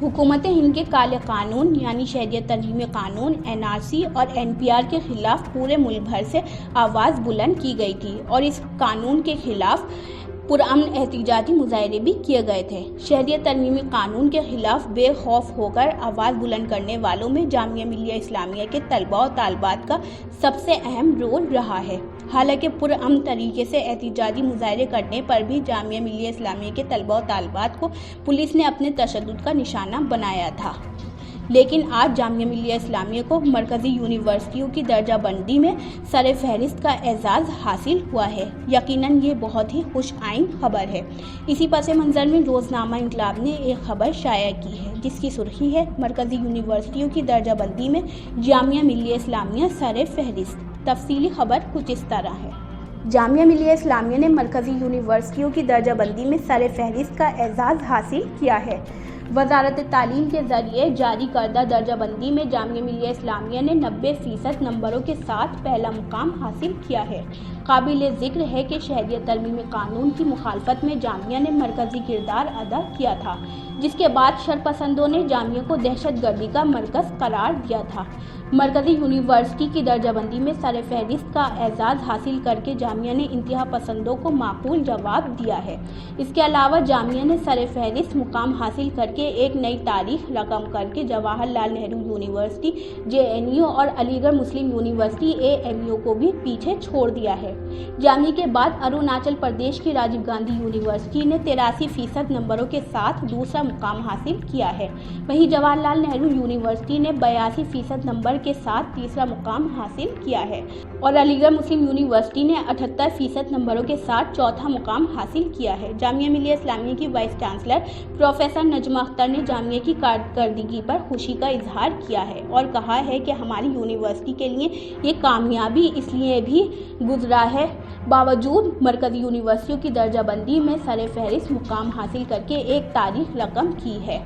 حکومت ہند کے کالے قانون یعنی شہریت ترمیمی قانون NRC اور NPR کے خلاف پورے ملک بھر سے آواز بلند کی گئی تھی اور اس قانون کے خلاف پرامن احتجاجی مظاہرے بھی کیے گئے تھے۔ شہریت ترمیمی قانون کے خلاف بے خوف ہو کر آواز بلند کرنے والوں میں جامعہ ملیہ اسلامیہ کے طلباء و طالبات کا سب سے اہم رول رہا ہے۔ حالانکہ پرامن طریقے سے احتجاجی مظاہرے کرنے پر بھی جامعہ ملیہ اسلامیہ کے طلباء و طالبات کو پولیس نے اپنے تشدد کا نشانہ بنایا تھا، لیکن آج جامعہ ملیہ اسلامیہ کو مرکزی یونیورسٹیوں کی درجہ بندی میں سر فہرست کا اعزاز حاصل ہوا ہے۔ یقیناً یہ بہت ہی خوش آئین خبر ہے۔ اسی پس منظر میں روزنامہ انقلاب نے ایک خبر شائع کی ہے جس کی سرخی ہے: مرکزی یونیورسٹیوں کی درجہ بندی میں جامعہ ملیہ اسلامیہ سر فہرست۔ تفصیلی خبر کچھ اس طرح ہے۔ جامعہ ملیہ اسلامیہ نے مرکزی یونیورسٹیوں کی درجہ بندی میں سر فہرست کا اعزاز حاصل کیا ہے۔ وزارت تعلیم کے ذریعے جاری کردہ درجہ بندی میں جامعہ ملیہ اسلامیہ نے 90% نمبروں کے ساتھ پہلا مقام حاصل کیا ہے۔ قابل ذکر ہے کہ شہریت ترمیمی قانون کی مخالفت میں جامعہ نے مرکزی کردار ادا کیا تھا، جس کے بعد شرپسندوں نے جامعہ کو دہشت گردی کا مرکز قرار دیا تھا۔ مرکزی یونیورسٹی کی درجہ بندی میں سر فہرست کا اعزاز حاصل کر کے جامعہ نے انتہا پسندوں کو معقول جواب دیا ہے۔ اس کے علاوہ جامعہ نے سر فہرست مقام حاصل کر کے ایک نئی تاریخ رقم کر کے جواہر لال نہرو یونیورسٹی JNU اور علی گڑھ مسلم یونیورسٹی AMU کو بھی پیچھے چھوڑ دیا ہے۔ جامعہ کے بعد اروناچل پردیش کی راجیو گاندھی یونیورسٹی نے 83% نمبروں کے ساتھ دوسرا مقام حاصل کیا ہے۔ وہیں جواہر لال نہرو یونیورسٹی نے 82% نمبر کے ساتھ تیسرا مقام حاصل کیا ہے اور علی گڑھ مسلم یونیورسٹی نے 78% نمبروں کے ساتھ چوتھا مقام حاصل کیا ہے۔ جامعہ ملیہ اسلامیہ کی vice chancellor professor Najma Akhtar نے جامعہ کی کارکردگی پر خوشی کا اظہار کیا ہے اور کہا ہے کہ ہماری یونیورسٹی کے لیے یہ کامیابی اس لیے بھی گزرا ہے باوجود مرکزی یونیورسٹیوں کی درجہ بندی میں سر فہرست مقام حاصل کر کے ایک تاریخ رقم کی ہے۔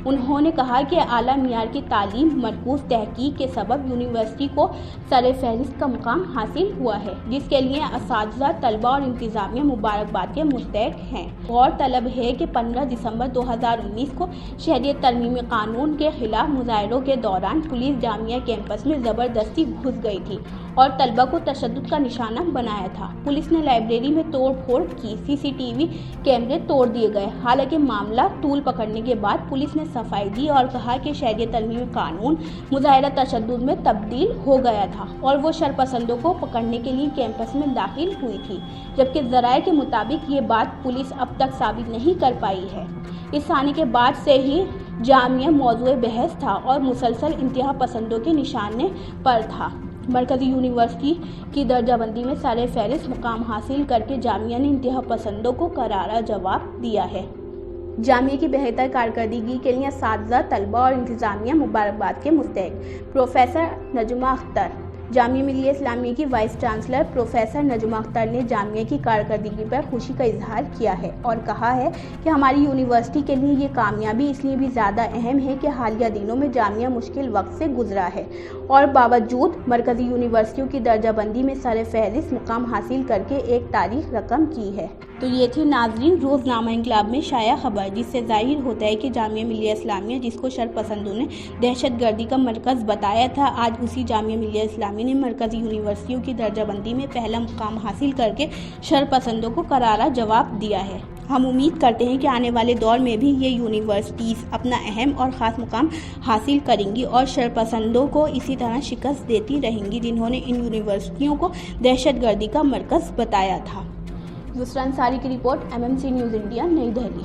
انہوں نے کہا کہ اعلیٰ معیار کی تعلیم مرکوز تحقیق کے سبب یونیورسٹی کو سر فہرست کا مقام حاصل ہوا ہے، جس کے لیے اساتذہ، طلباء اور انتظامیہ مبارکباد کے مستحق ہیں۔ غورطلب ہے کہ 15 دسمبر 2019 کو شہریت ترمیمی قانون کے خلاف مظاہروں کے دوران پولیس جامعہ کیمپس میں زبردستی گھس گئی تھی اور طلباء کو تشدد کا نشانہ بنایا تھا۔ پولیس نے لائبریری میں توڑ پھوڑ کی، CCTV کیمرے توڑ دیے گئے۔ حالانکہ معاملہ طول پکڑنے کے بعد پولیس نے صفائی دی اور کہا کہ شہریت ترمیمی قانون مظاہرہ تشدد میں تبدیل ہو گیا تھا اور وہ شرپسندوں کو پکڑنے کے لیے کیمپس میں داخل ہوئی تھی، جبکہ ذرائع کے مطابق یہ بات پولیس اب تک ثابت نہیں کر پائی ہے۔ اس ثانی کے بعد سے ہی جامعہ موضوع بحث تھا اور مسلسل انتہا پسندوں کے نشانے پر تھا۔ مرکزی یونیورسٹی کی درجہ بندی میں سر فہرست مقام حاصل کر کے جامعہ نے انتہا پسندوں کو کرارا جواب دیا ہے۔ جامعہ کی بہتر کارکردگی کے لیے اساتذہ، طلباء اور انتظامیہ مبارکباد کے مستحق: پروفیسر نجمہ اختر۔ جامعہ ملیہ اسلامیہ کی vice chancellor professor Najma Akhtar نے جامعہ کی کارکردگی پر خوشی کا اظہار کیا ہے اور کہا ہے کہ ہماری یونیورسٹی کے لیے یہ کامیابی اس لیے بھی زیادہ اہم ہے کہ حالیہ دنوں میں جامعہ مشکل وقت سے گزرا ہے اور باوجود مرکزی یونیورسٹیوں کی درجہ بندی میں سر فہرست مقام حاصل کر کے ایک تاریخ رقم کی ہے۔ تو یہ تھی ناظرین روزنامہ انقلاب میں شائع خبر، جس سے ظاہر ہوتا ہے کہ جامعہ ملیہ اسلامیہ جس کو شرپسندوں نے دہشت گردی کا مرکز بتایا تھا، آج اسی جامعہ ملیہ اسلامیہ نے مرکزی یونیورسٹیوں کی درجہ بندی میں پہلا مقام حاصل کر کے شرپسندوں کو کرارا جواب دیا ہے۔ ہم امید کرتے ہیں کہ آنے والے دور میں بھی یہ یونیورسٹیز اپنا اہم اور خاص مقام حاصل کریں گی اور شرپسندوں کو اسی طرح شکست دیتی رہیں گی جنہوں نے ان یونیورسٹیوں کو دہشت گردی کا مرکز بتایا تھا۔ یسرا انصاری کی رپورٹ، MMC نیوز انڈیا، نئی دہلی۔